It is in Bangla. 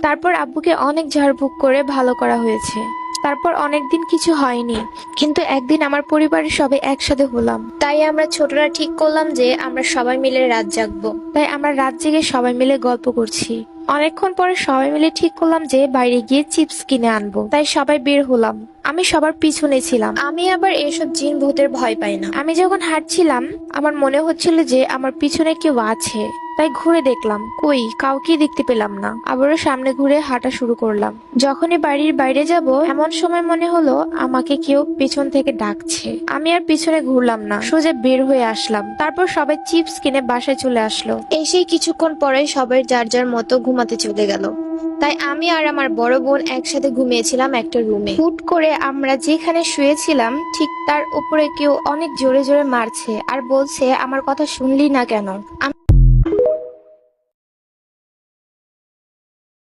তারপর আব্বুকে অনেক ঝাড়ফুঁক করে ভালো করা হয়েছে। তারপর অনেকদিন কিছু হয়নি, কিন্তু একদিন আমার পরিবারের সবাই একসাথে হলাম। তাই আমরা ছোটরা ঠিক করলাম যে আমরা সবাই মিলে রাত জাগবো। তাই আমরা রাত জেগে সবাই মিলে গল্প করছি। অনেকক্ষণ পরে সবাই মিলে ঠিক করলাম যে বাইরে গিয়ে চিপস কিনে আনবো। তাই সবাই বের হলাম। আমি সবার পিছনে ছিলাম। আমি আবার এসব জিন ভূতের ভয় পাই না। আমি যখন হাঁটছিলাম আমার মনে হচ্ছিল যে আমার পিছনে কেউ আছে। তাই ঘুরে দেখলাম, কই কাউকে দেখতে পেলাম না। আবারও সামনে ঘুরে হাঁটা শুরু করলাম। যখনই বাড়ির বাইরে যাব এমন সময় মনে হলো আমাকে কেউ পেছন থেকে ডাকছে। আমি আর পিছনে ঘুরলাম না, সোজা বের হয়ে আসলাম। তারপর সবাই চিপস কিনে বাসায় চলে আসলো। এসেই কিছুক্ষণ পরে সবাই যার যার মতো ঘুমাতে চলে গেল। তাই আমি আর আমার বড় বোন একসাথে ঘুমিয়েছিলাম একটা রুমে। হুট করে আমরা যেখানে শুয়েছিলাম ঠিক তার উপরে কেউ অনেক জোরে জোরে মারছে আর বলছে, আমার কথা শুনলি না কেন?